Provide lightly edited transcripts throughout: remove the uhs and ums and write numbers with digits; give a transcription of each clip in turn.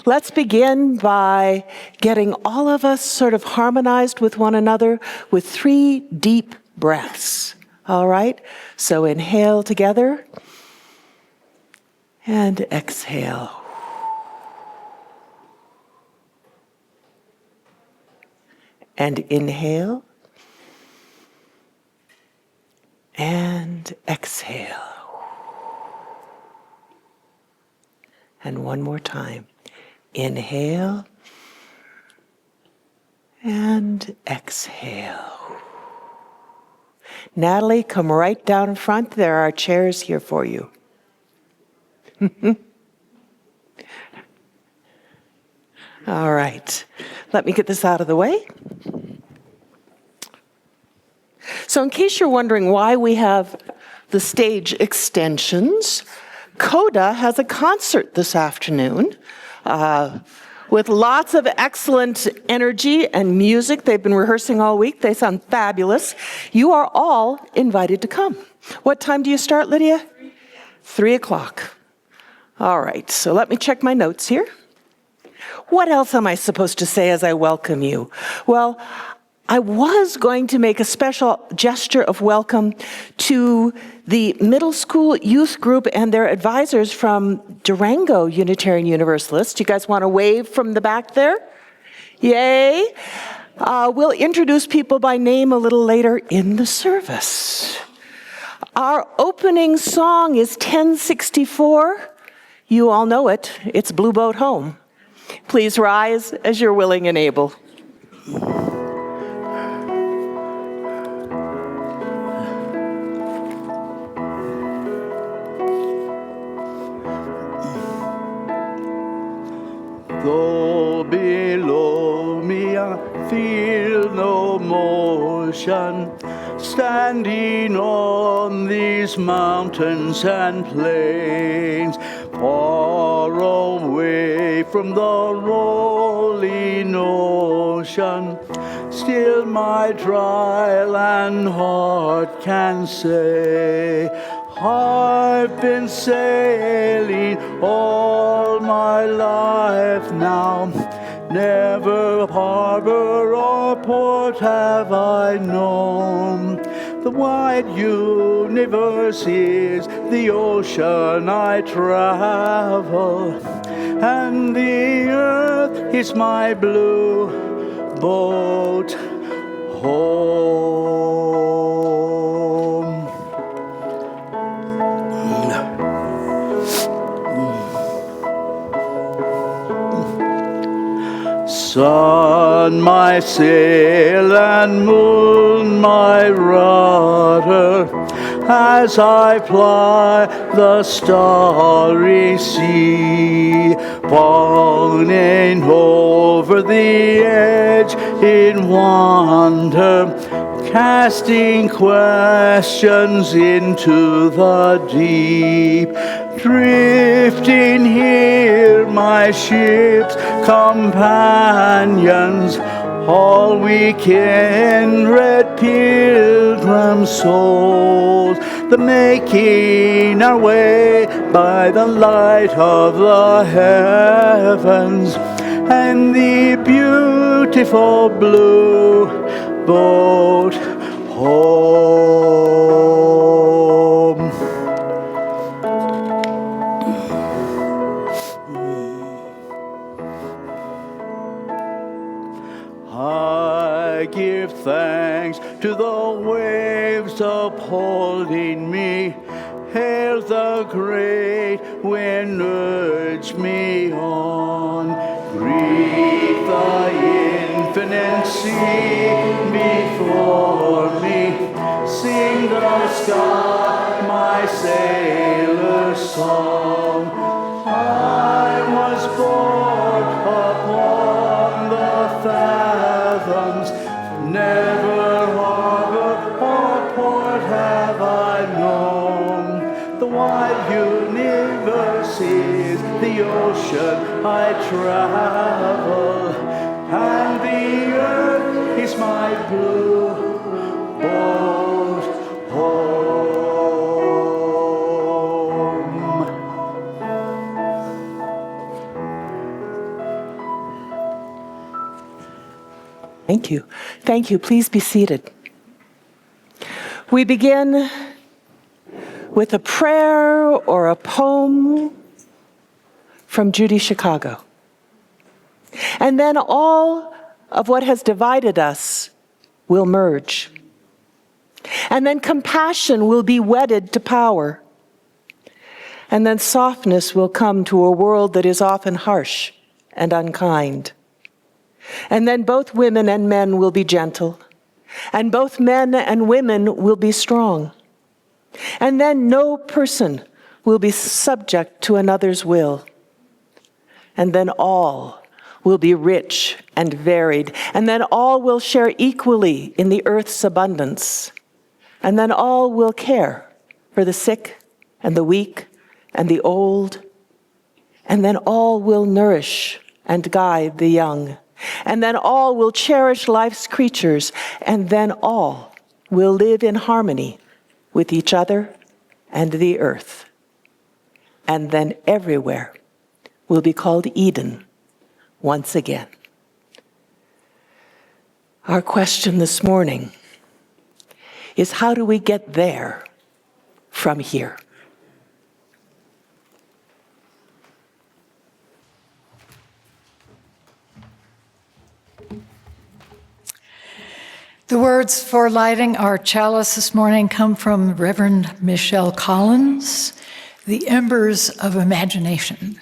Let's begin by getting all of us sort of harmonized with one another with 3 deep breaths. All right? So inhale together and exhale. And inhale and exhale. And one more time. Inhale and exhale. Natalie, come right down in front. There are chairs here for you. All right. Let me get this out of the way. So in case you're wondering why we have the stage extensions, Coda has a concert this afternoon with lots of excellent energy and music. They've been rehearsing all week. They sound fabulous. You are all invited to come. What time do you start, Lydia? 3 o'clock. All right, so let me check my notes here. What else am I supposed to say as I welcome you? Well, I was going to make a special gesture of welcome to the middle school youth group and their advisors from Durango Unitarian Universalist. You guys want to wave from the back there? Yay! We'll introduce people by name a little later in the service. Our opening song is 1064. You all know it. It's Blue Boat Home. Please rise as you're willing and able. Though below me I feel no motion, standing on these mountains and plains, far away from the rolling ocean, still my dry land heart can say, I've been sailing all my life now, never harbor or port have I known. The wide universe is the ocean I travel, and the earth is my blue boat home. Sun, my sail, and moon, my rudder, as I ply the starry sea, falling over the edge in wonder, casting questions into the deep. Drifting here, my ship's companions, all we kindred pilgrim souls, the making our way by the light of the heavens, and the beautiful blue boat home. I give thanks to the waves upholding me. Hail the great wind, urge me on. Greet the infinite sea before me. Sing the sky my sailor's song. I was born upon the fathoms, never harbor or port have I known. The wide universe is the ocean I travel, and the earth is my blue boat home. Thank you. Thank you. Please be seated. We begin with a prayer or a poem from Judy Chicago. And then all of what has divided us will merge. And then compassion will be wedded to power. And then softness will come to a world that is often harsh and unkind. And then both women and men will be gentle. And both men and women will be strong. And then no person will be subject to another's will. And then all will be rich and varied. And then all will share equally in the earth's abundance. And then all will care for the sick and the weak and the old. And then all will nourish and guide the young. And then all will cherish life's creatures. And then all will live in harmony with each other and the earth. And then everywhere will be called Eden once again. Our question this morning is, how do we get there from here? The words for lighting our chalice this morning come from Reverend Michelle Collins, The Embers of Imagination.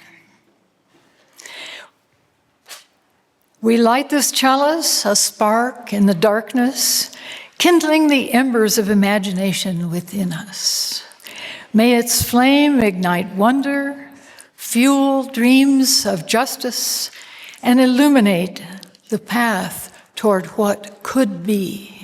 We light this chalice, a spark in the darkness, kindling the embers of imagination within us. May its flame ignite wonder, fuel dreams of justice, and illuminate the path toward what could be.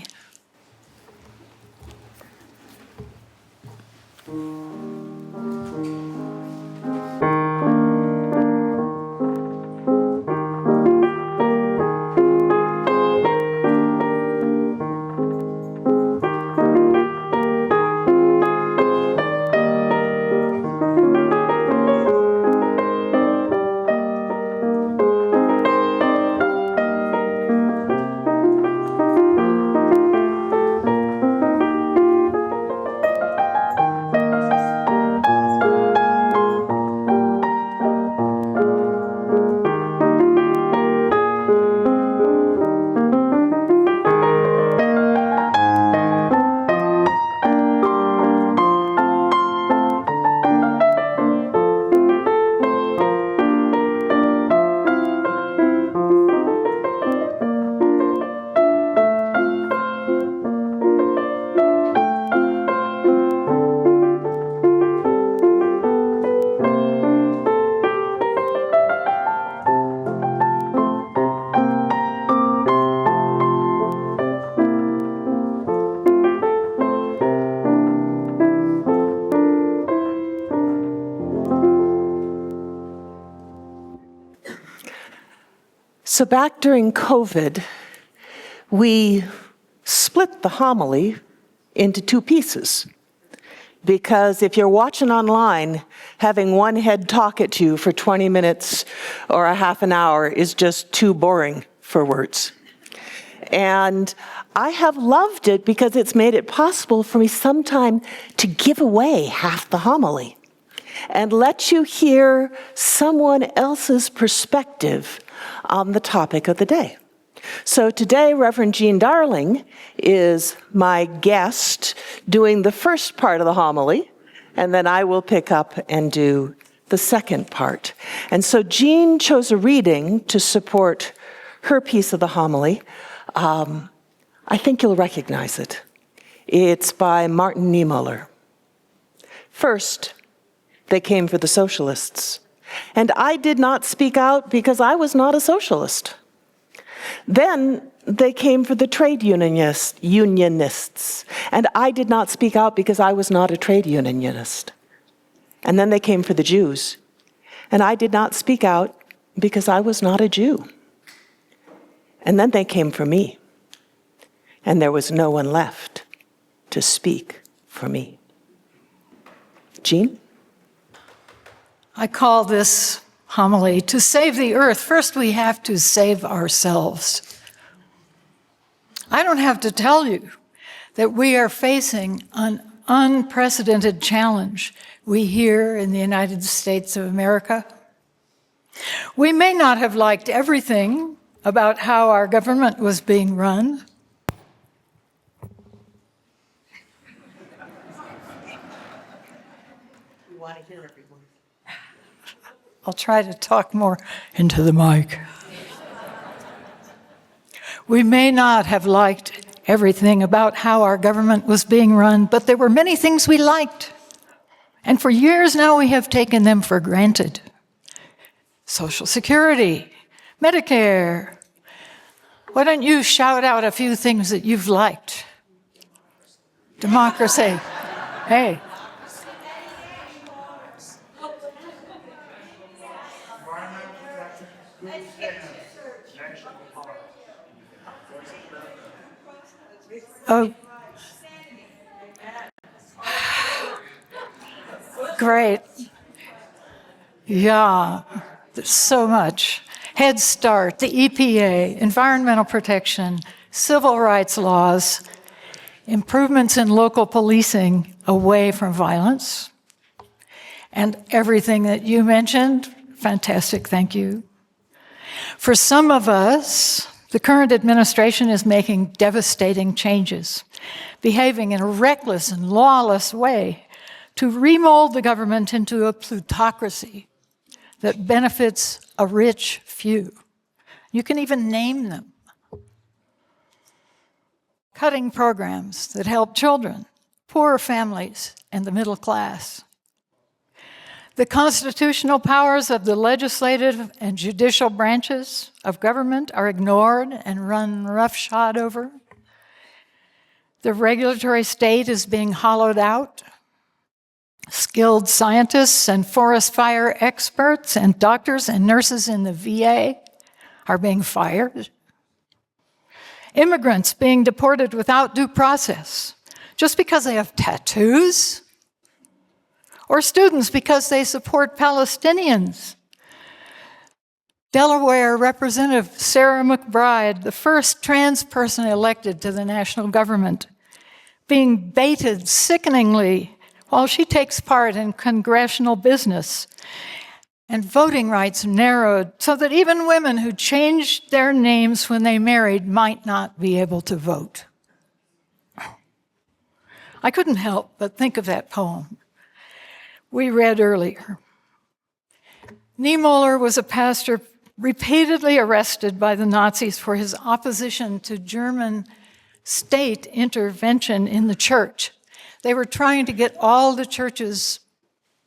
So back during COVID, we split the homily into two pieces. Because if you're watching online, having one head talk at you for 20 minutes or a half an hour is just too boring for words. And I have loved it because it's made it possible for me sometime to give away half the homily and let you hear someone else's perspective on the topic of the day. So today, Reverend Jean Darling is my guest doing the first part of the homily, and then I will pick up and do the second part. And so Jean chose a reading to support her piece of the homily. I think you'll recognize it. It's by Martin Niemöller. First, they came for the socialists. And I did not speak out because I was not a socialist. Then they came for the trade unionists. And I did not speak out because I was not a trade unionist. And then they came for the Jews. And I did not speak out because I was not a Jew. And then they came for me. And there was no one left to speak for me. Jean? I call this homily, to save the earth, first we have to save ourselves. I don't have to tell you that we are facing an unprecedented challenge we here in the United States of America. We may not have liked everything about how our government was being run. We want to hear everyone. I'll try to talk more into the mic. We may not have liked everything about how our government was being run, but there were many things we liked. And for years now, we have taken them for granted. Social Security, Medicare. Why don't you shout out a few things that you've liked? Democracy. Hey. Oh, great. Yeah, there's so much. Head Start, the EPA, environmental protection, civil rights laws, improvements in local policing away from violence, and everything that you mentioned. Fantastic, thank you. For some of us, the current administration is making devastating changes, behaving in a reckless and lawless way to remold the government into a plutocracy that benefits a rich few. You can even name them. Cutting programs that help children, poor families, and the middle class. The constitutional powers of the legislative and judicial branches of government are ignored and run roughshod over. The regulatory state is being hollowed out. Skilled scientists and forest fire experts and doctors and nurses in the VA are being fired. Immigrants being deported without due process just because they have tattoos, or students because they support Palestinians. Delaware Representative Sarah McBride, the first trans person elected to the national government, being baited sickeningly while she takes part in congressional business, and voting rights narrowed so that even women who changed their names when they married might not be able to vote. I couldn't help but think of that poem we read earlier. Niemöller was a pastor repeatedly arrested by the Nazis for his opposition to German state intervention in the church. They were trying to get all the churches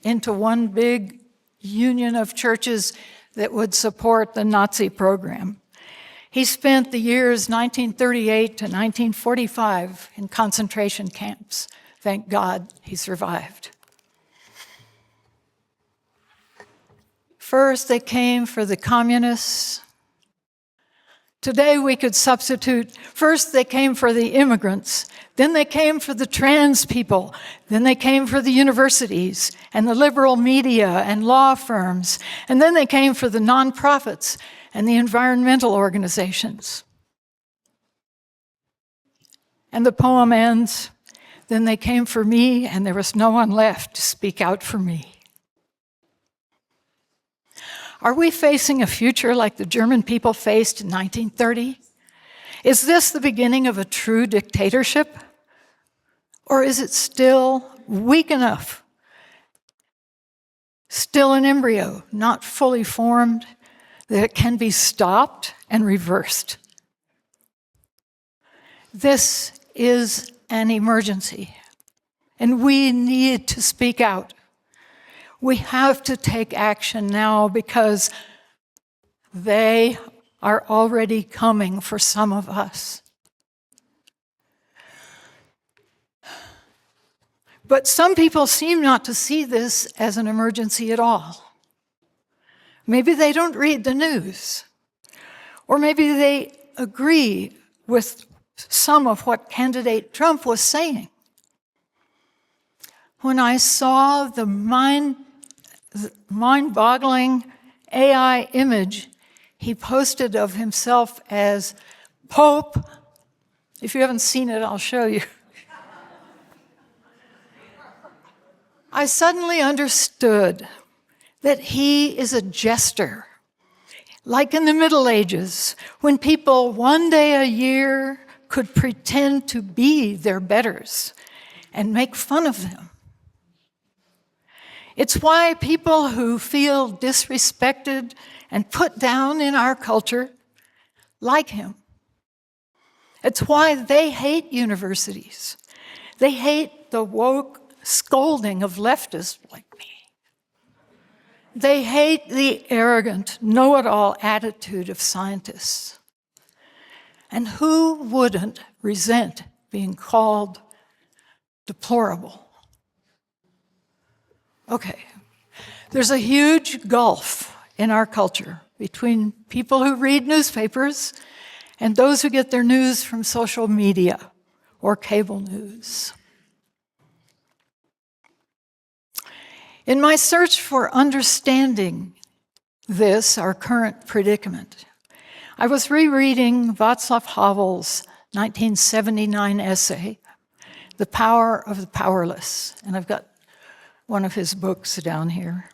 into one big union of churches that would support the Nazi program. He spent the years 1938 to 1945 in concentration camps. Thank God he survived. First, they came for the communists. Today, we could substitute, first they came for the immigrants, then they came for the trans people, then they came for the universities and the liberal media and law firms, and then they came for the nonprofits and the environmental organizations. And the poem ends, then they came for me, and there was no one left to speak out for me. Are we facing a future like the German people faced in 1930? Is this the beginning of a true dictatorship? Or is it still weak enough, still an embryo, not fully formed, that it can be stopped and reversed? This is an emergency, and we need to speak out. We have to take action now because they are already coming for some of us. But some people seem not to see this as an emergency at all. Maybe they don't read the news, or maybe they agree with some of what candidate Trump was saying. When I saw the mind-boggling AI image he posted of himself as Pope If you haven't seen it, I'll show you. I suddenly understood that he is a jester. Like in the Middle Ages, when people one day a year could pretend to be their betters and make fun of them. It's why people who feel disrespected and put down in our culture like him. It's why they hate universities. They hate the woke scolding of leftists like me. They hate the arrogant, know-it-all attitude of scientists. And who wouldn't resent being called deplorable? Okay, there's a huge gulf in our culture between people who read newspapers and those who get their news from social media or cable news. In my search for understanding this, our current predicament, I was rereading Václav Havel's 1979 essay, The Power of the Powerless, and I've got one of his books down here.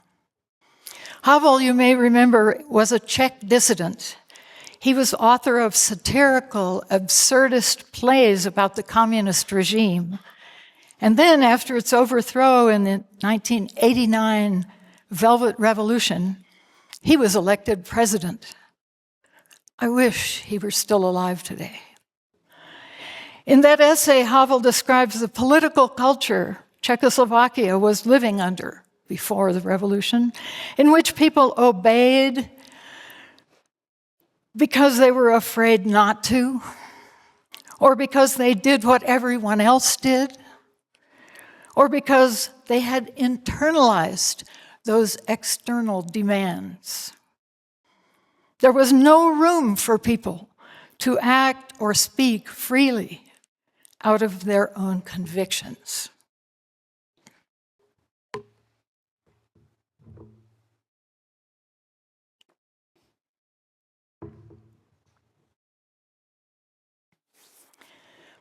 Havel, you may remember, was a Czech dissident. He was author of satirical, absurdist plays about the communist regime. And then, after its overthrow in the 1989 Velvet Revolution, he was elected president. I wish he were still alive today. In that essay, Havel describes the political culture Czechoslovakia was living under before the revolution, in which people obeyed because they were afraid not to, or because they did what everyone else did, or because they had internalized those external demands. There was no room for people to act or speak freely out of their own convictions.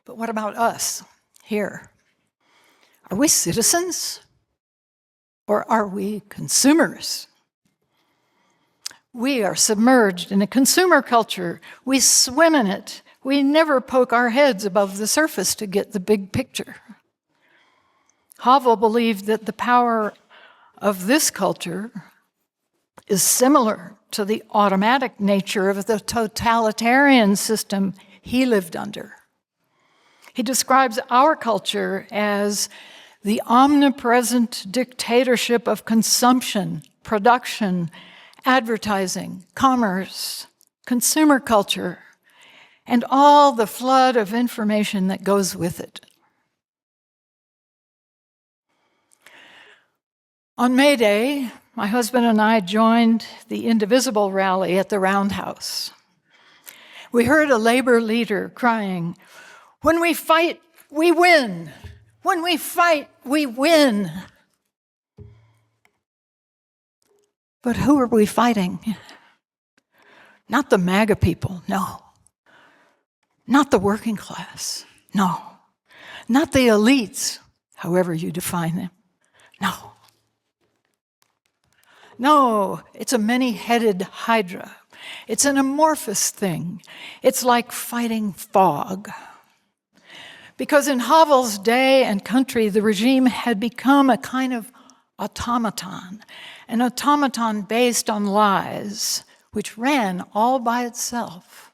But what about us here? Are we citizens or are we consumers? We are submerged in a consumer culture. We swim in it. We never poke our heads above the surface to get the big picture. Havel believed that the power of this culture is similar to the automatic nature of the totalitarian system he lived under. He describes our culture as the omnipresent dictatorship of consumption, production, advertising, commerce, consumer culture, and all the flood of information that goes with it. On May Day, my husband and I joined the Indivisible rally at the Roundhouse. We heard a labor leader crying, "When we fight, we win. When we fight, we win." But who are we fighting? Not the MAGA people, no. Not the working class, no. Not the elites, however you define them, no. No, it's a many-headed hydra. It's an amorphous thing. It's like fighting fog. Because in Havel's day and country, the regime had become a kind of automaton, an automaton based on lies, which ran all by itself.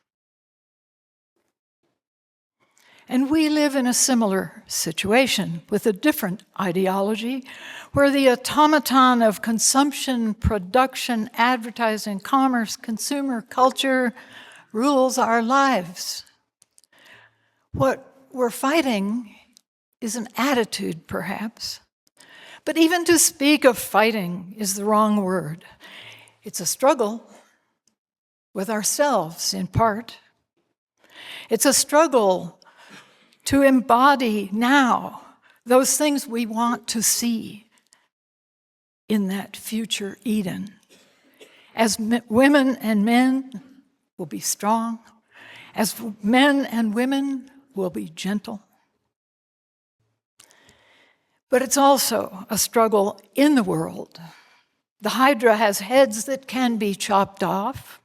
And we live in a similar situation with a different ideology, where the automaton of consumption, production, advertising, commerce, consumer culture rules our lives. What we're fighting is an attitude, perhaps. But even to speak of fighting is the wrong word. It's a struggle with ourselves, in part. It's a struggle to embody now those things we want to see in that future Eden. As women and men will be strong, as men and women will be gentle. But it's also a struggle in the world. The Hydra has heads that can be chopped off.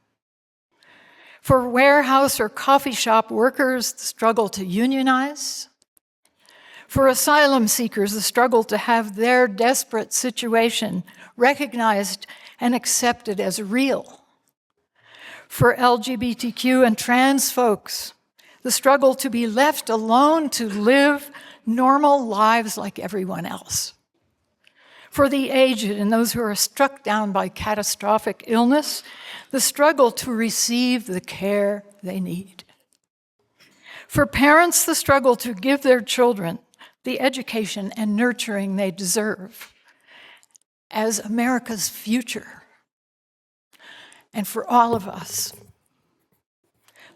For warehouse or coffee shop workers, the struggle to unionize. For asylum seekers, the struggle to have their desperate situation recognized and accepted as real. For LGBTQ and trans folks, the struggle to be left alone to live normal lives like everyone else. For the aged and those who are struck down by catastrophic illness, the struggle to receive the care they need. For parents, the struggle to give their children the education and nurturing they deserve as America's future. And for all of us,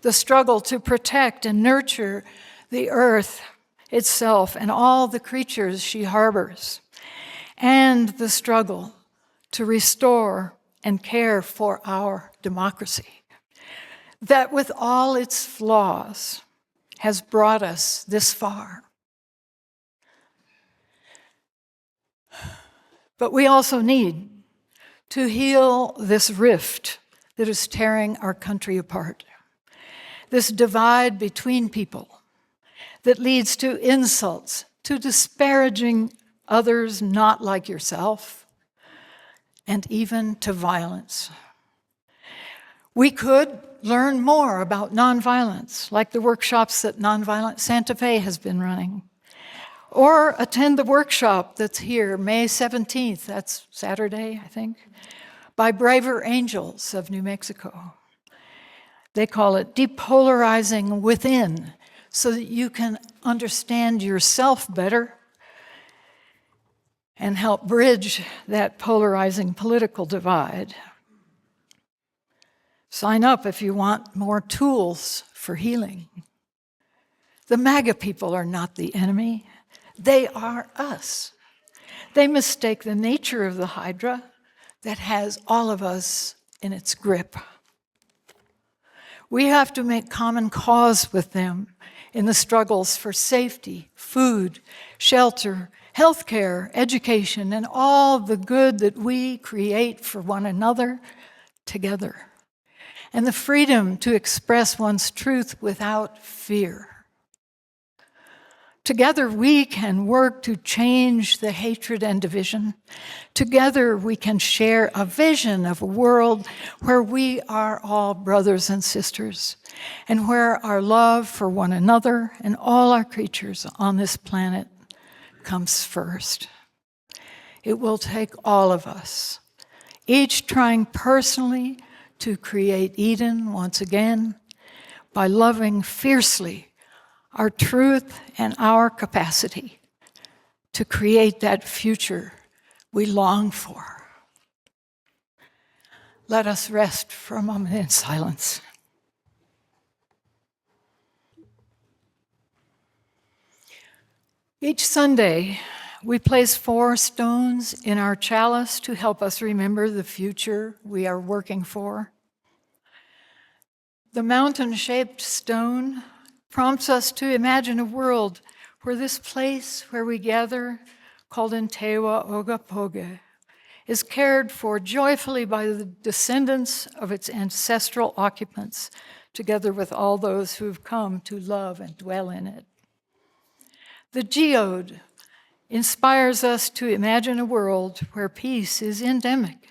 the struggle to protect and nurture the earth itself and all the creatures she harbors, and the struggle to restore and care for our democracy, that with all its flaws has brought us this far. But we also need to heal this rift that is tearing our country apart, this divide between people that leads to insults, to disparaging others not like yourself, and even to violence. We could learn more about nonviolence, like the workshops that Nonviolent Santa Fe has been running, or attend the workshop that's here, May 17th, that's Saturday, I think, by Braver Angels of New Mexico. They call it Depolarizing Within, so that you can understand yourself better and help bridge that polarizing political divide. Sign up if you want more tools for healing. The MAGA people are not the enemy. They are us. They mistake the nature of the Hydra that has all of us in its grip. We have to make common cause with them in the struggles for safety, food, shelter, healthcare, education, and all the good that we create for one another together, and the freedom to express one's truth without fear. Together we can work to change the hatred and division. Together we can share a vision of a world where we are all brothers and sisters, and where our love for one another and all our creatures on this planet comes first. It will take all of us, each trying personally to create Eden once again by loving fiercely our truth and our capacity to create that future we long for. Let us rest for a moment in silence. Each Sunday, we place 4 stones in our chalice to help us remember the future we are working for. The mountain-shaped stone prompts us to imagine a world where this place where we gather, called Intewa Ogapoge, is cared for joyfully by the descendants of its ancestral occupants, together with all those who have come to love and dwell in it. The geode inspires us to imagine a world where peace is endemic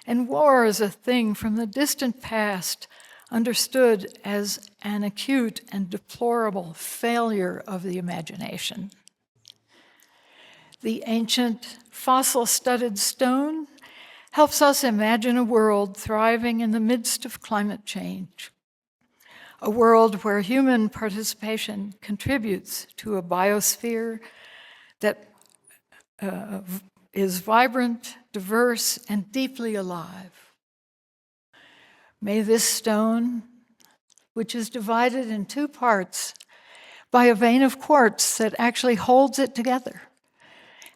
and war is a thing from the distant past, understood as an acute and deplorable failure of the imagination. The ancient fossil-studded stone helps us imagine a world thriving in the midst of climate change, a world where human participation contributes to a biosphere that is vibrant, diverse, and deeply alive. May this stone, which is divided in 2 parts by a vein of quartz that actually holds it together,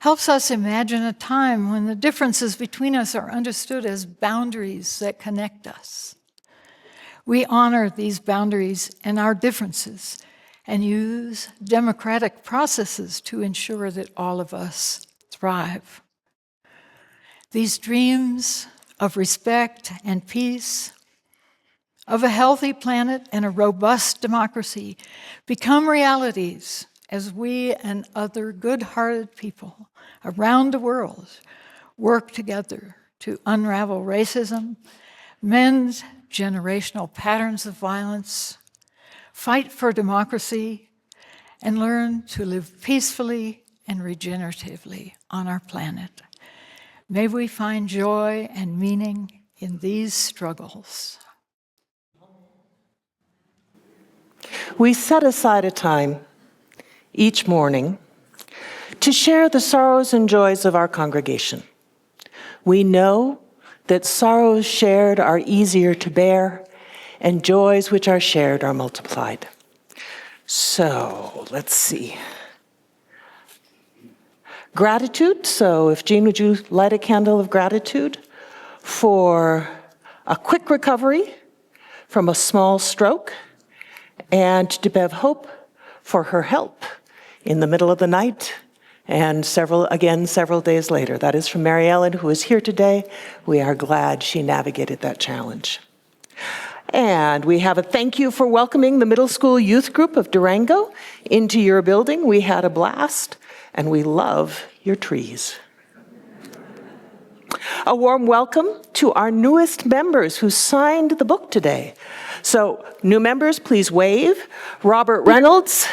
helps us imagine a time when the differences between us are understood as boundaries that connect us. We honor these boundaries and our differences and use democratic processes to ensure that all of us thrive. These dreams of respect and peace, of a healthy planet and a robust democracy become realities as we and other good-hearted people around the world work together to unravel racism, mend generational patterns of violence, fight for democracy, and learn to live peacefully and regeneratively on our planet. May we find joy and meaning in these struggles. We set aside a time each morning to share the sorrows and joys of our congregation. We know that sorrows shared are easier to bear, and joys which are shared are multiplied. So, let's see. Gratitude. So if Jean, would you light a candle of gratitude for a quick recovery from a small stroke, and to Bev Hope for her help in the middle of the night and several days later. That is from Mary Ellen, who is here today. We are glad she navigated that challenge. And we have a thank you for welcoming the middle school youth group of Durango into your building. We had a blast, and we love your trees. A warm welcome to our newest members who signed the book today. So, new members, please wave. Robert Reynolds,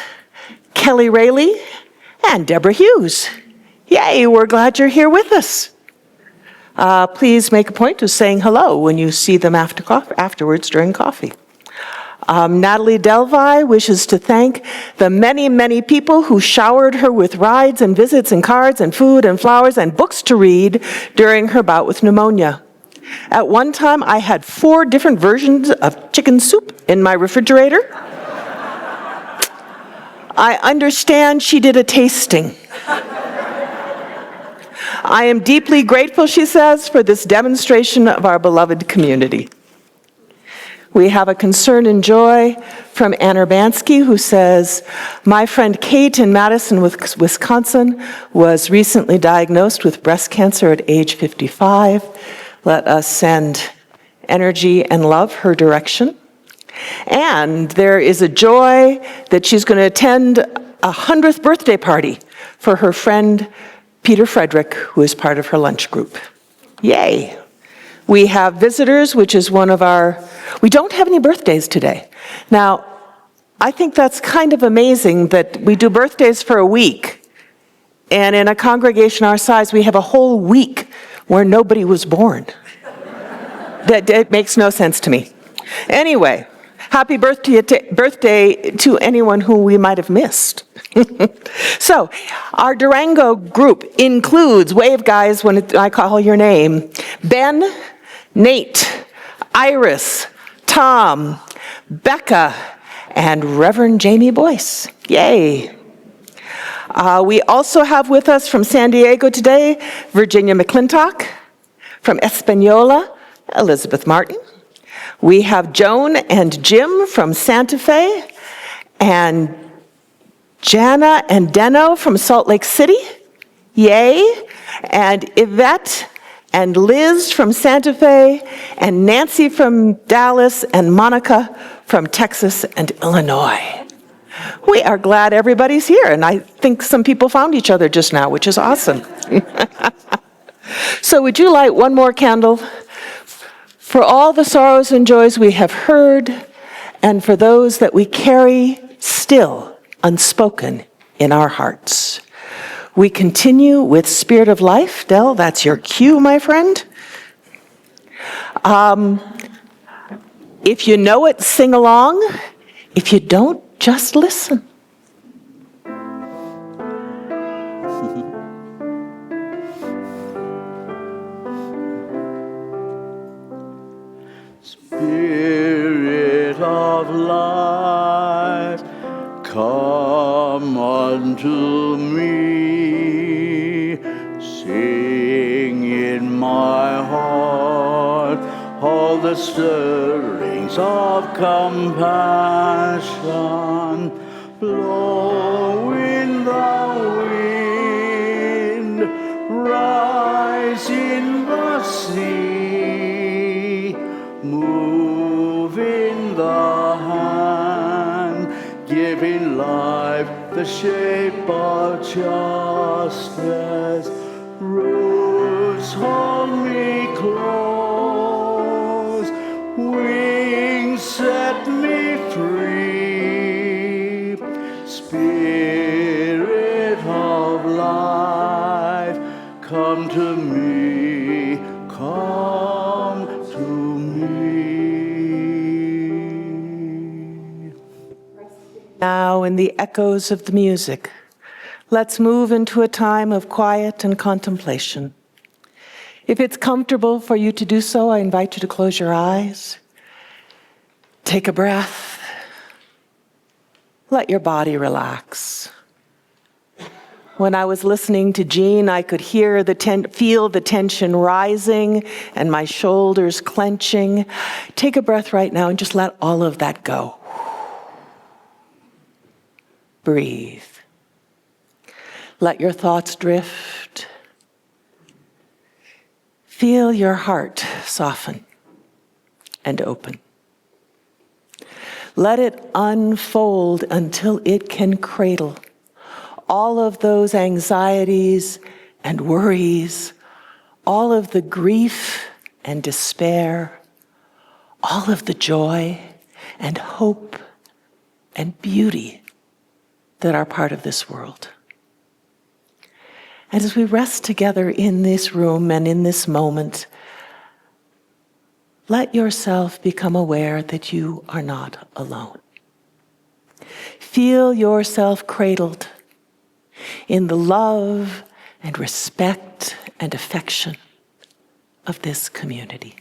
Kelly Rayleigh, and Deborah Hughes. Yay, we're glad you're here with us. Please make a point of saying hello when you see them afterwards during coffee. Natalie Delvi wishes to thank the many, many people who showered her with rides and visits and cards and food and flowers and books to read during her bout with pneumonia. At one time, I had 4 different versions of chicken soup in my refrigerator. I understand she did a tasting. I am deeply grateful, she says, for this demonstration of our beloved community. We have a concern and joy from Ann Urbanski, who says, my friend Kate in Madison, Wisconsin, was recently diagnosed with breast cancer at age 55. Let us send energy and love her direction. And there is a joy that she's going to attend a 100th birthday party for her friend Peter Frederick, who is part of her lunch group. Yay! We have visitors, which is one of our... We don't have any birthdays today. Now, I think that's kind of amazing that we do birthdays for a week, and in a congregation our size, we have a whole week where nobody was born. That makes no sense to me. Anyway, happy birthday to anyone who we might have missed. So, our Durango group includes, wave guys when I call your name, Ben, Nate, Iris, Tom, Becca, and Reverend Jamie Boyce. Yay. We also have with us from San Diego today, Virginia McClintock. From Espanola, Elizabeth Martin. We have Joan and Jim from Santa Fe, and Jana and Deno from Salt Lake City. Yay. And Yvette and Liz from Santa Fe, and Nancy from Dallas, and Monica from Texas and Illinois. We are glad everybody's here, and I think some people found each other just now, which is awesome. So would you light one more candle for all the sorrows and joys we have heard, and for those that we carry still unspoken in our hearts. We continue with Spirit of Life. Del, that's your cue, my friend. If you know it, sing along. If you don't, just listen. Spirit of life, come unto me, sing in my heart all the stirrings of compassion, blow in the wind, rise in the sea, move in the hand, giving life the shape of justice. Roots hold me close, wings set me free. Spirit of life, come to me, come to me. Now, in the echoes of the music, let's move into a time of quiet and contemplation. If it's comfortable for you to do so, I invite you to close your eyes. Take a breath. Let your body relax. When I was listening to Jean, I could feel the tension rising and my shoulders clenching. Take a breath right now and just let all of that go. Breathe. Let your thoughts drift. Feel your heart soften and open. Let it unfold until it can cradle all of those anxieties and worries, all of the grief and despair, all of the joy and hope and beauty that are part of this world. And as we rest together in this room and in this moment, let yourself become aware that you are not alone. Feel yourself cradled in the love and respect and affection of this community.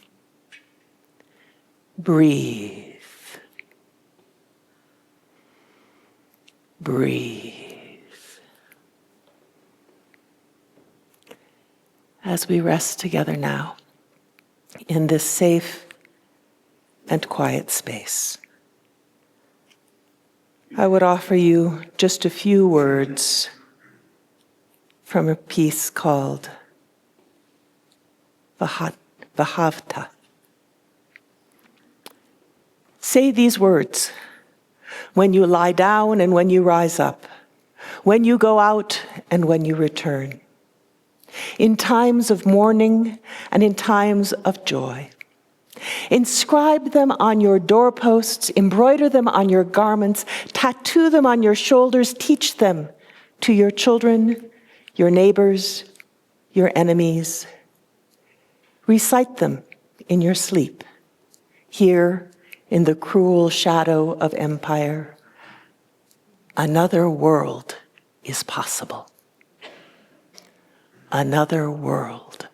Breathe. Breathe. As we rest together now in this safe and quiet space, I would offer you just a few words from a piece called Vahavta. Say these words when you lie down and when you rise up, when you go out and when you return, in times of mourning and in times of joy. Inscribe them on your doorposts, embroider them on your garments, tattoo them on your shoulders, teach them to your children, your neighbors, your enemies. Recite them in your sleep, here in the cruel shadow of empire. Another world is possible. Another world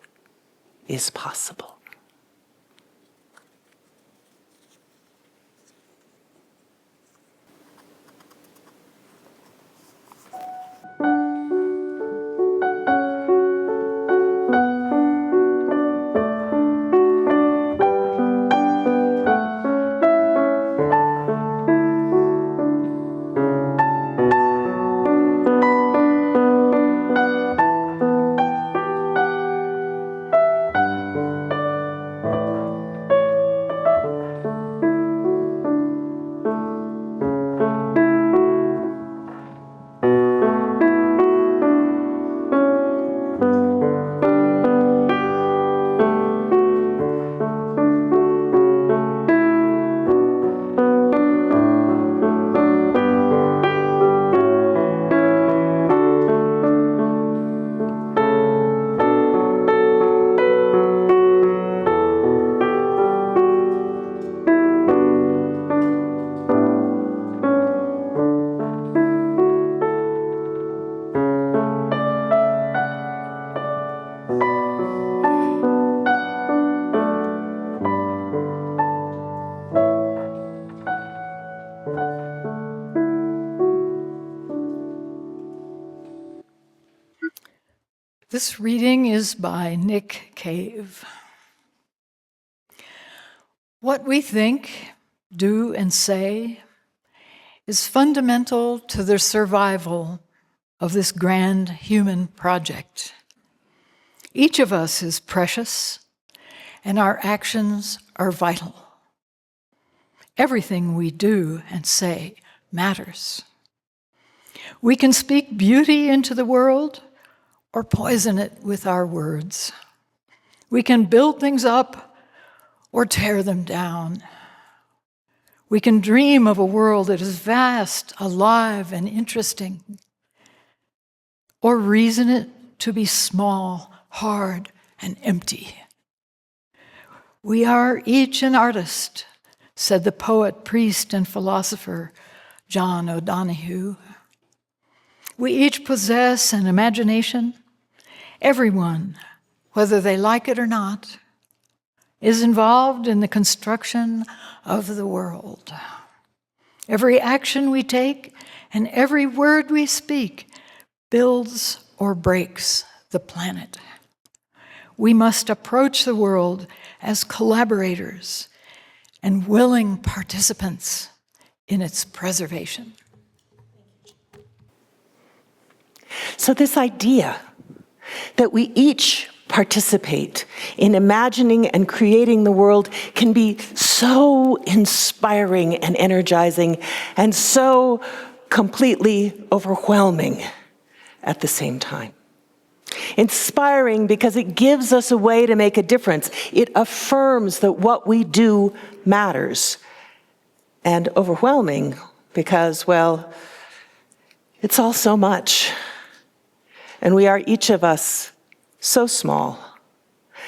is possible. This reading is by Nick Cave. What we think, do, and say is fundamental to the survival of this grand human project. Each of us is precious, and our actions are vital. Everything we do and say matters. We can speak beauty into the world or poison it with our words. We can build things up or tear them down. We can dream of a world that is vast, alive, and interesting, or reason it to be small, hard, and empty. We are each an artist, said the poet, priest, and philosopher John O'Donohue. We each possess an imagination. Everyone, whether they like it or not, is involved in the construction of the world. Every action we take and every word we speak builds or breaks the planet. We must approach the world as collaborators and willing participants in its preservation. So this idea that we each participate in imagining and creating the world can be so inspiring and energizing and so completely overwhelming at the same time. Inspiring because it gives us a way to make a difference. It affirms that what we do matters. And overwhelming because, well, it's all so much. And we are each of us so small.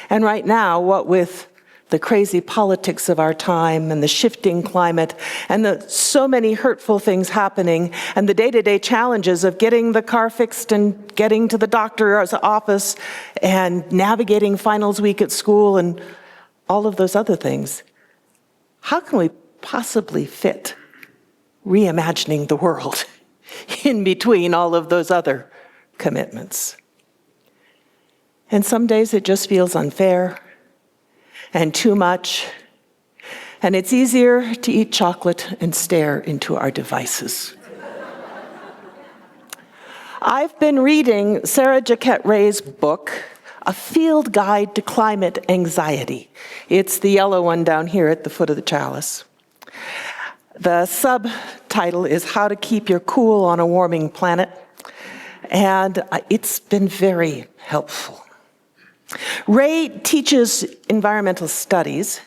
And right now, what with the crazy politics of our time and the shifting climate and the so many hurtful things happening and the day-to-day challenges of getting the car fixed and getting to the doctor's office and navigating finals week at school and all of those other things, how can we possibly fit reimagining the world in between all of those other commitments? And some days it just feels unfair and too much, and it's easier to eat chocolate and stare into our devices. I've been reading Sarah Jaquette Ray's book, A Field Guide to Climate Anxiety. It's the yellow one down here at the foot of the chalice. The subtitle is How to Keep Your Cool on a Warming Planet, and it's been very helpful. Ray teaches environmental studies,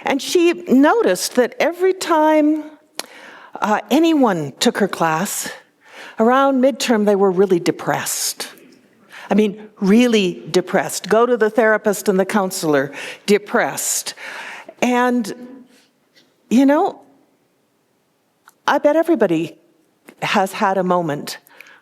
and she noticed that every time anyone took her class, around midterm they were really depressed. I mean, really depressed. Go to the therapist and the counselor, depressed. And, you know, I bet everybody has had a moment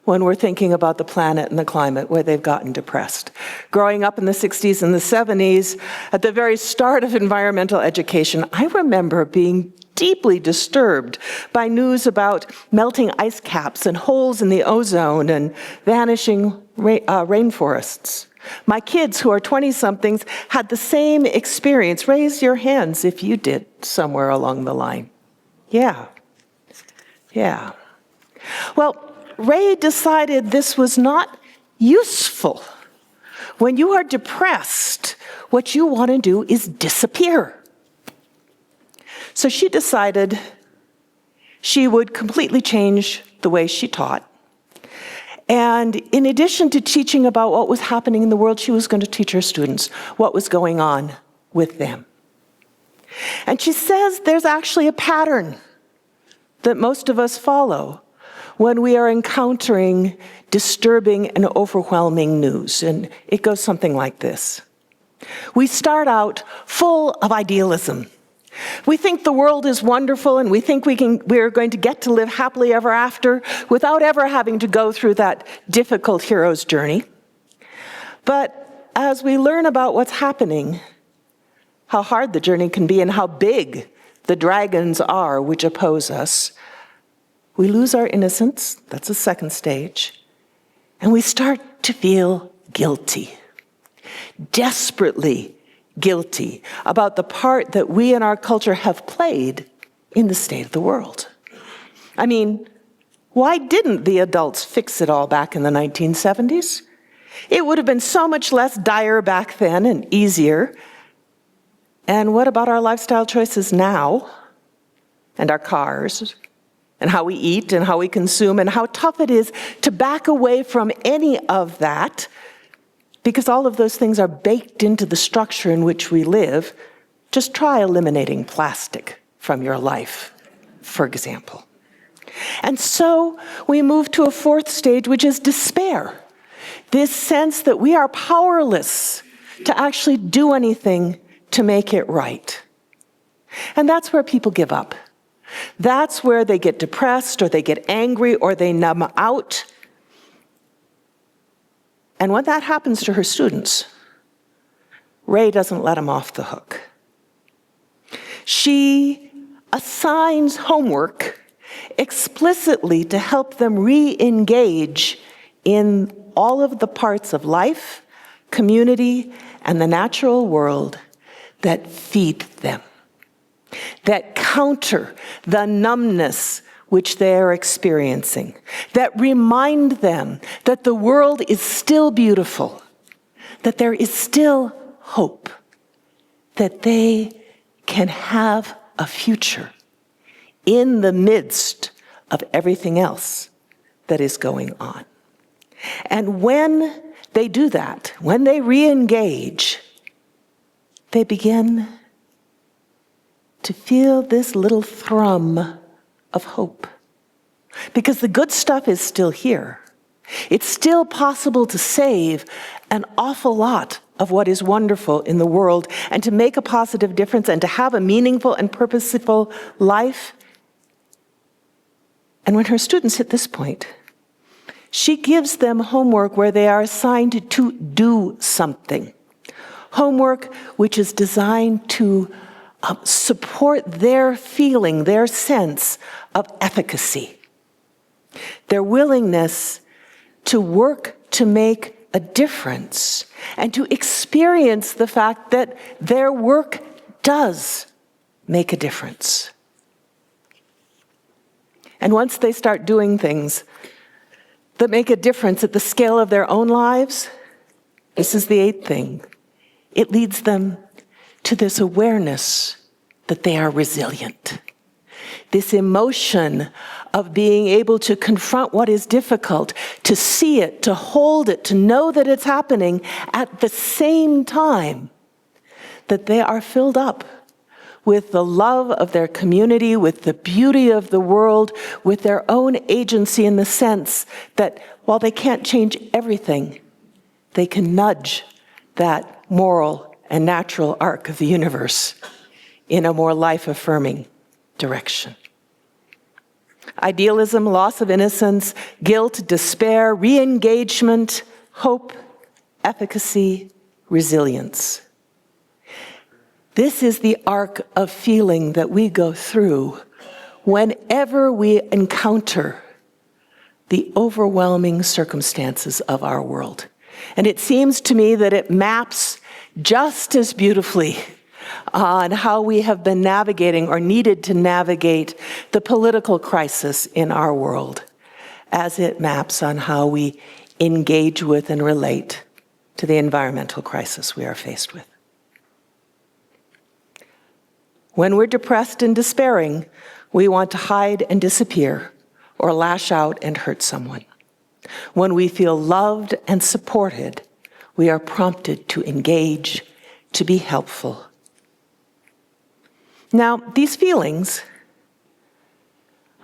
when we're thinking about the planet and the climate where they've gotten depressed. Growing up in the 60s and the 70s, at the very start of environmental education, I remember being deeply disturbed by news about melting ice caps and holes in the ozone and vanishing rainforests. My kids, who are 20-somethings, had the same experience. Raise your hands if you did somewhere along the line. Yeah. Well, Ray decided this was not useful. When you are depressed, what you want to do is disappear. So she decided she would completely change the way she taught. And in addition to teaching about what was happening in the world, she was going to teach her students what was going on with them. And she says there's actually a pattern that most of us follow when we are encountering disturbing and overwhelming news. And it goes something like this. We start out full of idealism. We think the world is wonderful and we think we're going to get to live happily ever after without ever having to go through that difficult hero's journey. But as we learn about what's happening, how hard the journey can be and how big the dragons are which oppose us, we lose our innocence, that's the second stage, and we start to feel guilty, desperately guilty about the part that we in our culture have played in the state of the world. I mean, why didn't the adults fix it all back in the 1970s? It would have been so much less dire back then and easier. And what about our lifestyle choices now? And our cars? And how we eat and how we consume and how tough it is to back away from any of that, because all of those things are baked into the structure in which we live. Just try eliminating plastic from your life, for example. And so we move to a fourth stage, which is despair. This sense that we are powerless to actually do anything to make it right. And that's where people give up. That's where they get depressed or they get angry or they numb out. And when that happens to her students, Ray doesn't let them off the hook. She assigns homework explicitly to help them re-engage in all of the parts of life, community, and the natural world that feed them, that counter the numbness which they are experiencing, that remind them that the world is still beautiful, that there is still hope, that they can have a future in the midst of everything else that is going on. And when they do that, when they re-engage, they begin to feel this little thrum of hope. Because the good stuff is still here. It's still possible to save an awful lot of what is wonderful in the world and to make a positive difference and to have a meaningful and purposeful life. And when her students hit this point, she gives them homework where they are assigned to do something. Homework which is designed to support their feeling, their sense of efficacy, their willingness to work to make a difference and to experience the fact that their work does make a difference. And once they start doing things that make a difference at the scale of their own lives, this is the eighth thing. It leads them to this awareness that they are resilient. This emotion of being able to confront what is difficult, to see it, to hold it, to know that it's happening at the same time that they are filled up with the love of their community, with the beauty of the world, with their own agency in the sense that while they can't change everything, they can nudge that moral and natural arc of the universe in a more life-affirming direction. Idealism, loss of innocence, guilt, despair, re-engagement, hope, efficacy, resilience. This is the arc of feeling that we go through whenever we encounter the overwhelming circumstances of our world. And it seems to me that it maps just as beautifully on how we have been navigating or needed to navigate the political crisis in our world as it maps on how we engage with and relate to the environmental crisis we are faced with. When we're depressed and despairing, we want to hide and disappear or lash out and hurt someone. When we feel loved and supported, we are prompted to engage, to be helpful. Now, these feelings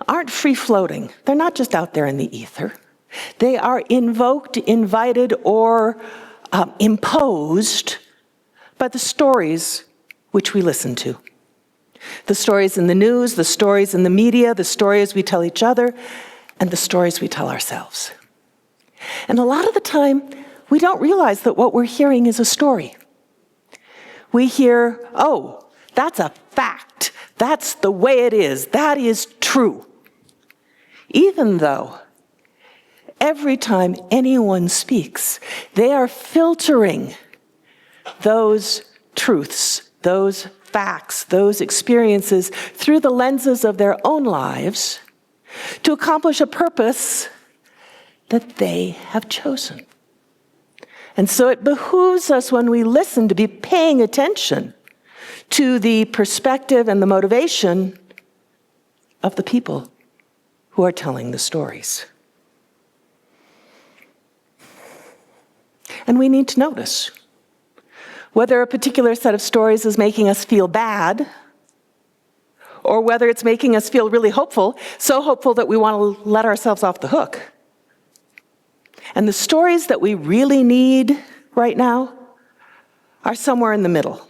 aren't free-floating. They're not just out there in the ether. They are invoked, invited, or imposed by the stories which we listen to. The stories in the news, the stories in the media, the stories we tell each other, and the stories we tell ourselves. And a lot of the time, we don't realize that what we're hearing is a story. We hear, oh, that's a fact. That's the way it is. That is true. Even though every time anyone speaks, they are filtering those truths, those facts, those experiences through the lenses of their own lives, to accomplish a purpose that they have chosen. And so it behooves us when we listen to be paying attention to the perspective and the motivation of the people who are telling the stories. And we need to notice whether a particular set of stories is making us feel bad or whether it's making us feel really hopeful, so hopeful that we want to let ourselves off the hook. And the stories that we really need right now are somewhere in the middle.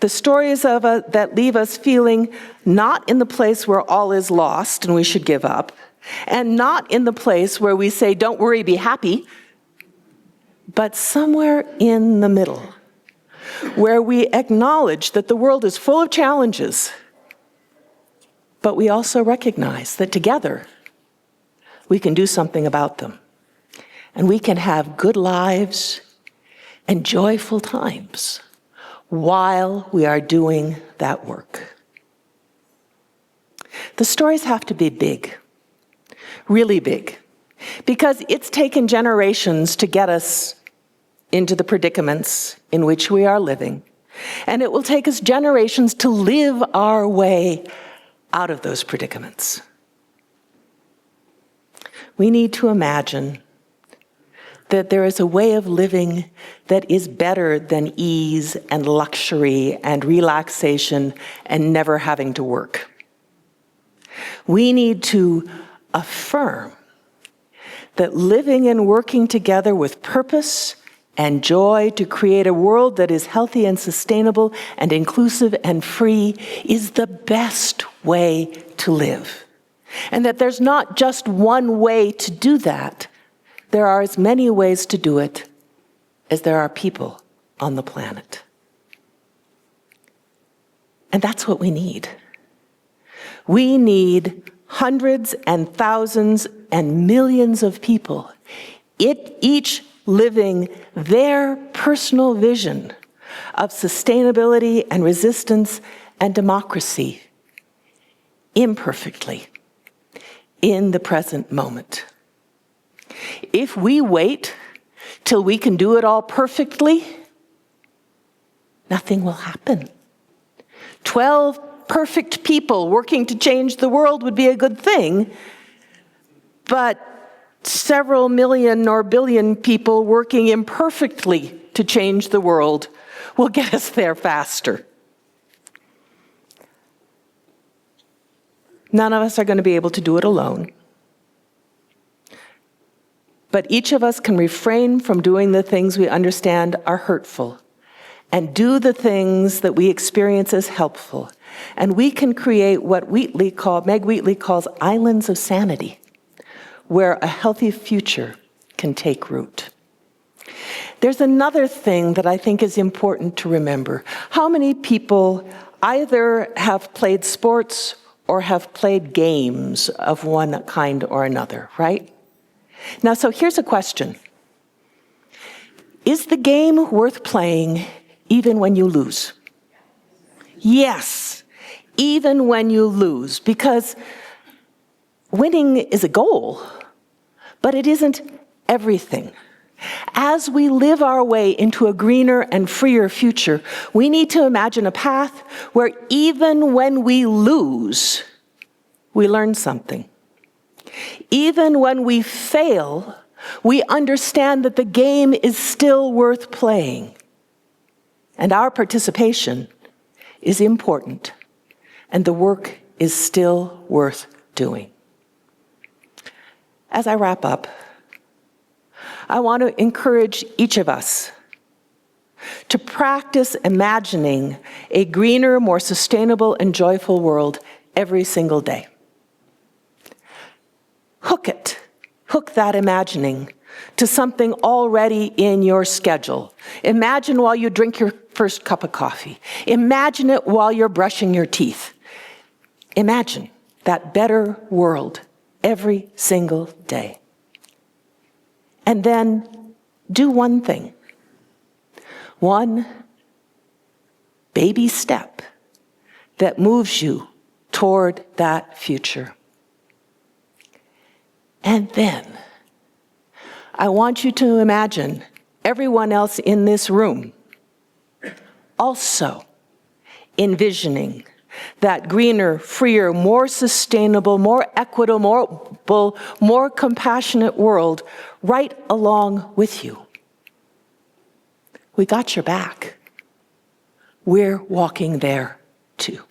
The stories that leave us feeling not in the place where all is lost and we should give up, and not in the place where we say, don't worry, be happy, but somewhere in the middle, where we acknowledge that the world is full of challenges, but we also recognize that together we can do something about them. And we can have good lives and joyful times while we are doing that work. The stories have to be big, really big, because it's taken generations to get us into the predicaments in which we are living, and it will take us generations to live our way out of those predicaments. We need to imagine that there is a way of living that is better than ease and luxury and relaxation and never having to work. We need to affirm that living and working together with purpose and joy to create a world that is healthy and sustainable and inclusive and free is the best way to live. And that there's not just one way to do that. There are as many ways to do it as there are people on the planet. And that's what we need. We need hundreds and thousands and millions of people, each living their personal vision of sustainability and resistance and democracy imperfectly in the present moment. If we wait till we can do it all perfectly, nothing will happen. 12 perfect people working to change the world would be a good thing, but several million or billion people working imperfectly to change the world will get us there faster. None of us are going to be able to do it alone. But each of us can refrain from doing the things we understand are hurtful and do the things that we experience as helpful. And we can create what Meg Wheatley calls islands of sanity, where a healthy future can take root. There's another thing that I think is important to remember. How many people either have played sports or have played games of one kind or another, right? Now, so here's a question. Is the game worth playing even when you lose? Yes, even when you lose, because winning is a goal, but it isn't everything. As we live our way into a greener and freer future, we need to imagine a path where even when we lose, we learn something. Even when we fail, we understand that the game is still worth playing. And our participation is important, and the work is still worth doing. As I wrap up, I want to encourage each of us to practice imagining a greener, more sustainable, and joyful world every single day. Hook that imagining to something already in your schedule. Imagine while you drink your first cup of coffee. Imagine it while you're brushing your teeth. Imagine that better world every single day. And then do one thing. One baby step that moves you toward that future. And then I want you to imagine everyone else in this room also envisioning that greener, freer, more sustainable, more equitable, more compassionate world right along with you. We got your back. We're walking there too.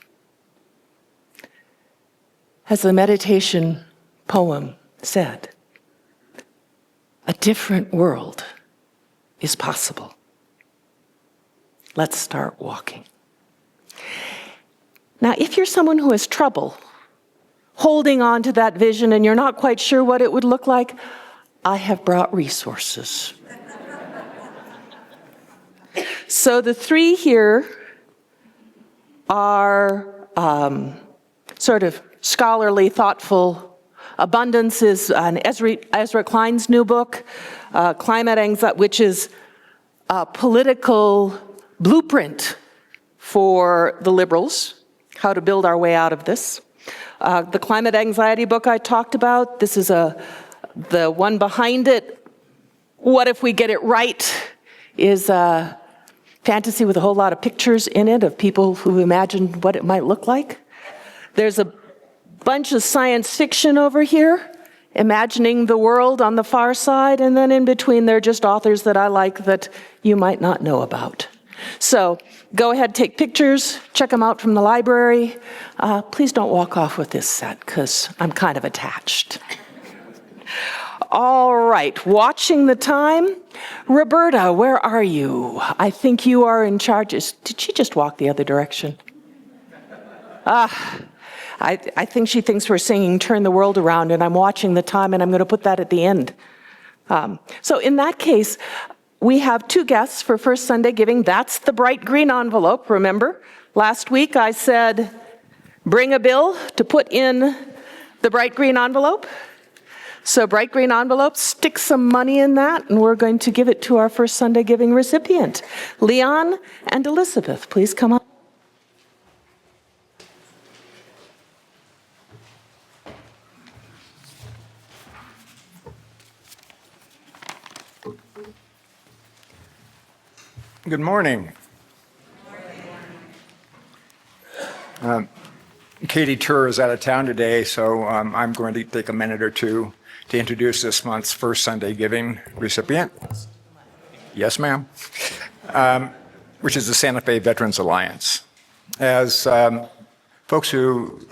As the meditation poem said, a different world is possible. Let's start walking. Now, if you're someone who has trouble holding on to that vision and you're not quite sure what it would look like, I have brought resources. So the three here are sort of scholarly, thoughtful. Abundance is an Ezra Klein's new book, Climate Anxiety, which is a political blueprint for the liberals, how to build our way out of this. The climate anxiety book I talked about, this is the one behind it, What If We Get It Right, is a fantasy with a whole lot of pictures in it of people who imagined what it might look like. There's a bunch of science fiction over here, imagining the world on the far side, and then in between they're just authors that I like that you might not know about. So go ahead, take pictures, check them out from the library. Please don't walk off with this set, because I'm kind of attached. All right, watching the time. Roberta, where are you? I think you are in charge. Did she just walk the other direction? I think she thinks we're singing Turn the World Around, and I'm watching the time, and I'm going to put that at the end. So in that case, we have two guests for First Sunday Giving. That's the bright green envelope, remember? Last week I said, bring a bill to put in the bright green envelope. So bright green envelope, stick some money in that, and we're going to give it to our First Sunday Giving recipient. Leon and Elizabeth, please come up. Good morning. Katie Tur is out of town today, so I'm going to take a minute or two to introduce this month's First Sunday Giving recipient. Yes, ma'am. Which is the Santa Fe Veterans Alliance. As folks who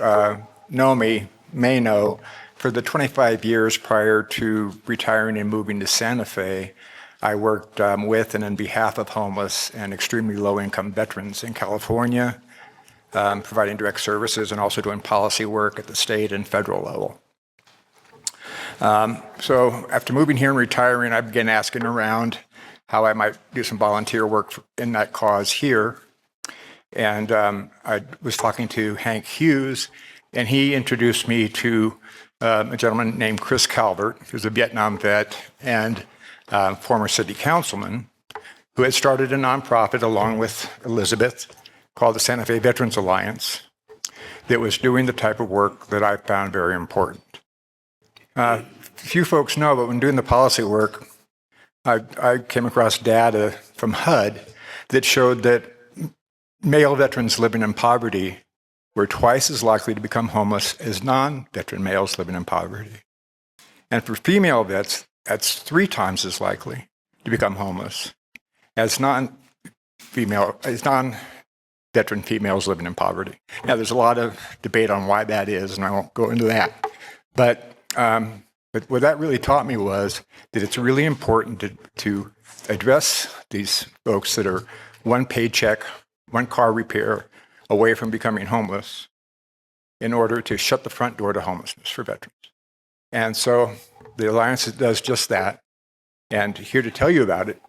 know me may know, for the 25 years prior to retiring and moving to Santa Fe, I worked with and on behalf of homeless and extremely low-income veterans in California, providing direct services and also doing policy work at the state and federal level. So after moving here and retiring, I began asking around how I might do some volunteer work in that cause here. And I was talking to Hank Hughes, and he introduced me to a gentleman named Chris Calvert, who's a Vietnam vet and former city councilman, who had started a nonprofit along with Elizabeth called the Santa Fe Veterans Alliance that was doing the type of work that I found very important. Few folks know, but when doing the policy work, I came across data from HUD that showed that male veterans living in poverty were twice as likely to become homeless as non-veteran males living in poverty. And for female vets, that's 3 times as likely to become homeless as non-veteran females living in poverty. Now, there's a lot of debate on why that is, and I won't go into that. But what that really taught me was that it's really important to address these folks that are one paycheck, one car repair away from becoming homeless in order to shut the front door to homelessness for veterans. And so the Alliance does just that. And here to tell you about it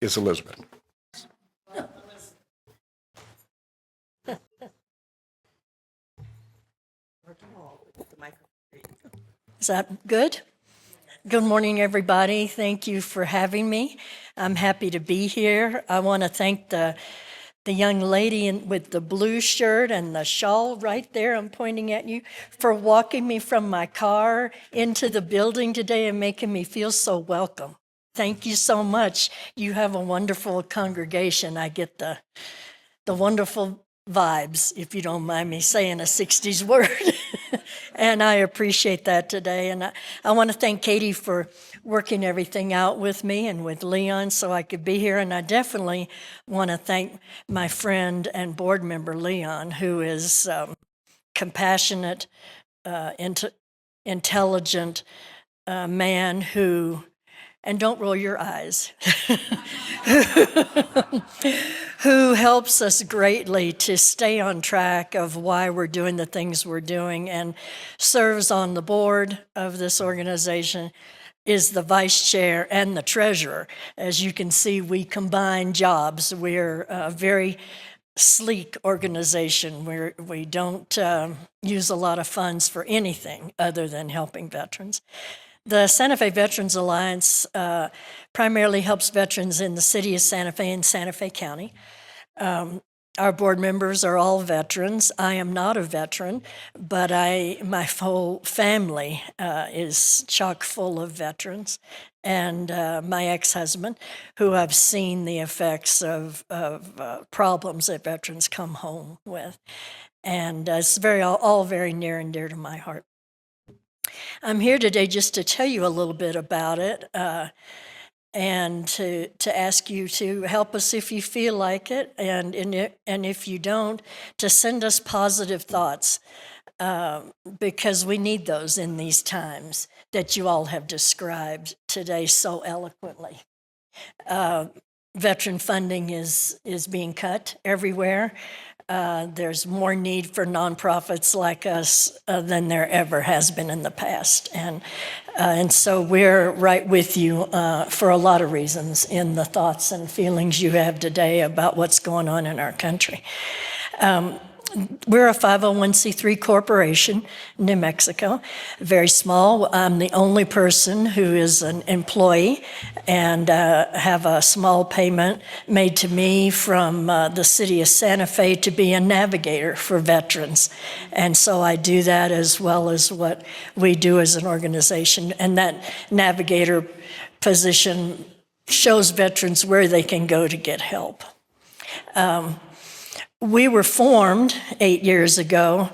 is Elizabeth. Is that good? Good morning, everybody. Thank you for having me. I'm happy to be here. I want to thank the the young lady with the blue shirt and the shawl right there, I'm pointing at you, for walking me from my car into the building today and making me feel so welcome. Thank you so much. You have a wonderful congregation. I get the wonderful vibes, if you don't mind me saying a 60s word. And I appreciate that today. And I want to thank Katie for working everything out with me and with Leon so I could be here. And I definitely want to thank my friend and board member, Leon, who is compassionate, intelligent man who, and don't roll your eyes, who helps us greatly to stay on track of why we're doing the things we're doing, and serves on the board of this organization, is the vice chair and the treasurer. As you can see, we combine jobs. We're a very sleek organization where we don't use a lot of funds for anything other than helping veterans. The Santa Fe Veterans Alliance primarily helps veterans in the city of Santa Fe and Santa Fe County. Our board members are all veterans. I am not a veteran, but my whole family is chock full of veterans. And my ex-husband, who I've seen the effects of problems that veterans come home with. And it's all very near and dear to my heart. I'm here today just to tell you a little bit about it and to ask you to help us if you feel like it, and if you don't, to send us positive thoughts because we need those in these times that you all have described today so eloquently. Veteran funding is being cut everywhere. There's more need for nonprofits like us than there ever has been in the past. And so we're right with you for a lot of reasons in the thoughts and feelings you have today about what's going on in our country. We're a 501c3 corporation in New Mexico, very small. I'm the only person who is an employee and have a small payment made to me from the city of Santa Fe to be a navigator for veterans. And so I do that as well as what we do as an organization. And that navigator position shows veterans where they can go to get help. We were formed 8 years ago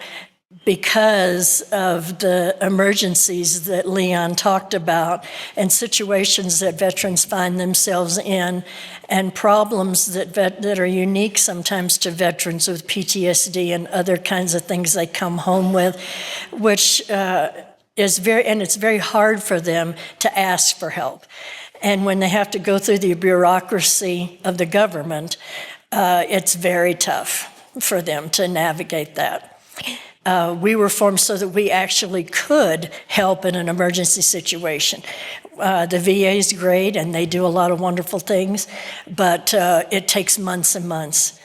because of the emergencies that Leon talked about and situations that veterans find themselves in and problems that are unique sometimes to veterans with PTSD and other kinds of things they come home with, which it's very hard for them to ask for help. And when they have to go through the bureaucracy of the government, it's very tough for them to navigate that. We were formed so that we actually could help in an emergency situation. The VA is great and they do a lot of wonderful things, but it takes months and months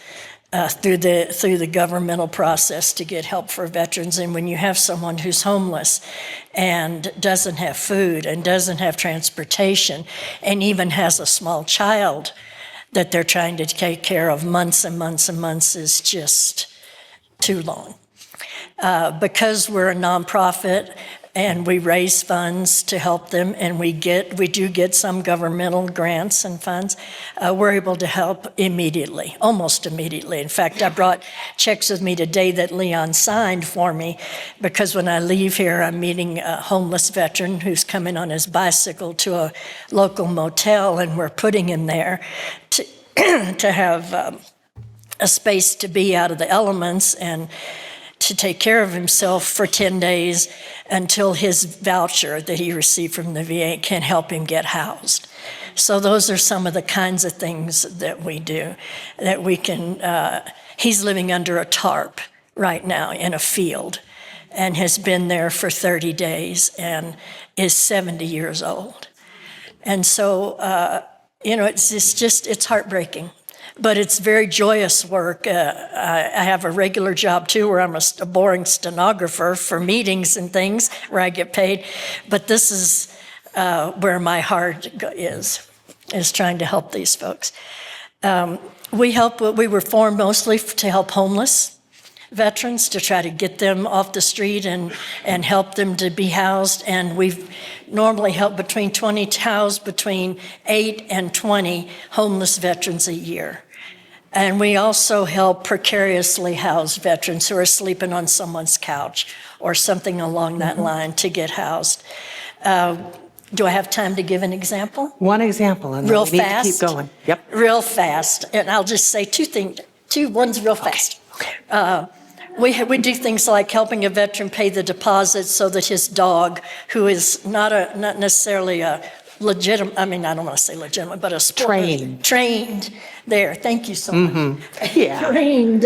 through the governmental process to get help for veterans. And when you have someone who's homeless and doesn't have food and doesn't have transportation and even has a small child that they're trying to take care of, months and months and months is just too long. Because we're a nonprofit and we raise funds to help them, and we do get some governmental grants and funds, we're able to help immediately, almost immediately. In fact, I brought checks with me today that Leon signed for me, because when I leave here, I'm meeting a homeless veteran who's coming on his bicycle to a local motel, and we're putting him there to have a space to be out of the elements and to take care of himself for 10 days until his voucher that he received from the VA can help him get housed. So those are some of the kinds of things that we do, that we can, he's living under a tarp right now in a field and has been there for 30 days and is 70 years old. And so, it's heartbreaking. But it's very joyous work. I have a regular job too, where I'm a boring stenographer for meetings and things where I get paid. But this is where my heart is trying to help these folks. We were formed mostly to help homeless veterans, to try to get them off the street and help them to be housed. And we've normally helped house between 8 and 20 homeless veterans a year. And we also help precariously housed veterans who are sleeping on someone's couch or something along that line to get housed. Do I have time to give an example? One example, and then Real we need to fast? keep going. Yep. Real fast. And I'll just say one's real fast. We do things like helping a veteran pay the deposit so that his dog, who is not necessarily a legitimate, I don't want to say legitimate, but a sport. Trained. There, thank you so much. Yeah. Trained.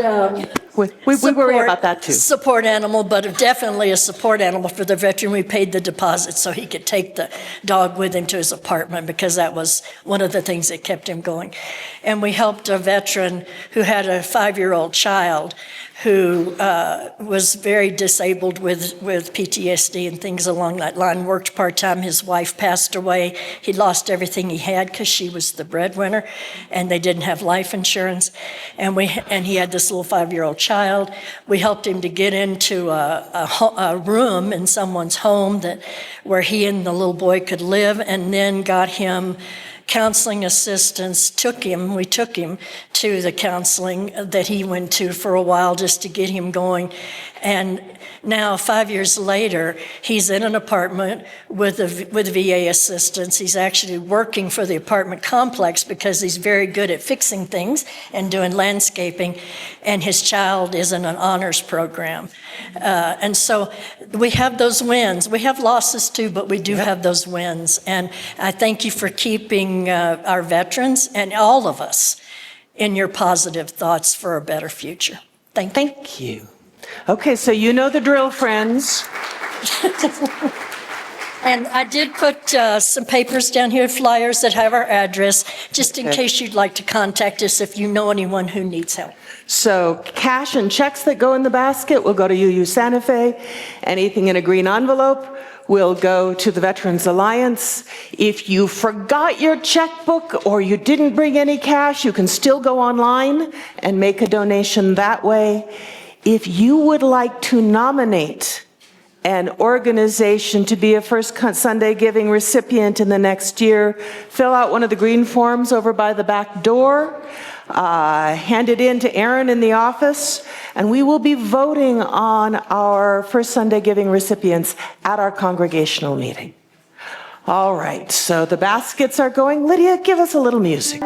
We worry about that too. Support animal, but definitely a support animal for the veteran. We paid the deposit so he could take the dog with him to his apartment because that was one of the things that kept him going. And we helped a veteran who had a 5-year-old child who was very disabled with PTSD and things along that line, worked part-time. His wife passed away. He lost everything he had because she was the breadwinner, and they didn't have life insurance. And he had this little 5-year-old child. We helped him to get into a room in someone's home where he and the little boy could live, and then got him counseling assistance. We took him to the counseling that he went to for a while just to get him going. And now, 5 years later, he's in an apartment with VA assistance. He's actually working for the apartment complex because he's very good at fixing things and doing landscaping. And his child is in an honors program. And so we have those wins. We have losses too, but we do have those wins. And I thank you for keeping our veterans and all of us in your positive thoughts for a better future. Thank you. Okay, so you know the drill, friends. And I did put some papers down here, flyers that have our address, just in case you'd like to contact us if you know anyone who needs help. So cash and checks that go in the basket will go to UU Santa Fe. Anything in a green envelope will go to the Veterans Alliance. If you forgot your checkbook or you didn't bring any cash, you can still go online and make a donation that way. If you would like to nominate an organization to be a First Sunday Giving recipient in the next year, fill out one of the green forms over by the back door, hand it in to Aaron in the office, and we will be voting on our First Sunday Giving recipients at our congregational meeting. All right, so the baskets are going. Lydia, give us a little music.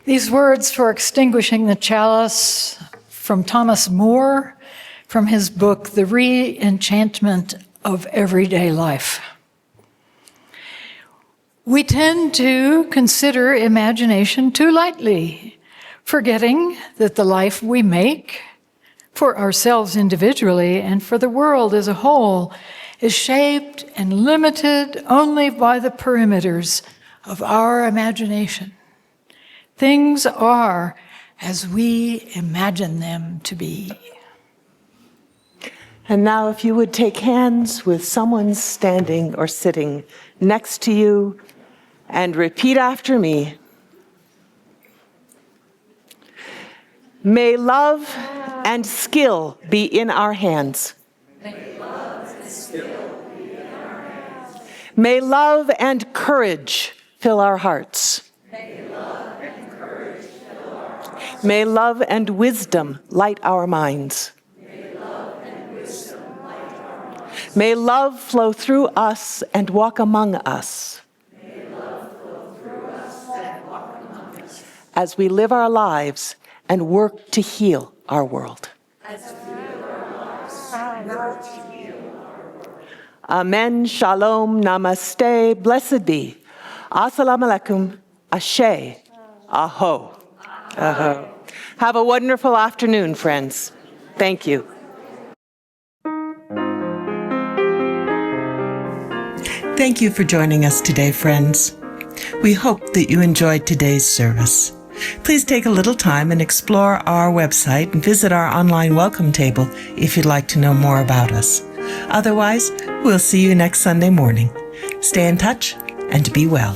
These words for extinguishing the chalice from Thomas Moore from his book, The Re-Enchantment of Everyday Life. We tend to consider imagination too lightly, forgetting that the life we make for ourselves individually and for the world as a whole is shaped and limited only by the perimeters of our imagination. Things are as we imagine them to be. And now if you would take hands with someone standing or sitting next to you and repeat after me. May love and skill be in our hands. May love and courage fill our hearts. May love and wisdom light our minds. May love flow through us and walk among us. As we live our lives and work to heal our world. Amen, shalom, namaste, blessed be. Assalamu alaikum, ashe, aho. Aho. Have a wonderful afternoon, friends. Thank you. Thank you for joining us today, friends. We hope that you enjoyed today's service. Please take a little time and explore our website and visit our online welcome table if you'd like to know more about us. Otherwise, we'll see you next Sunday morning. Stay in touch and be well.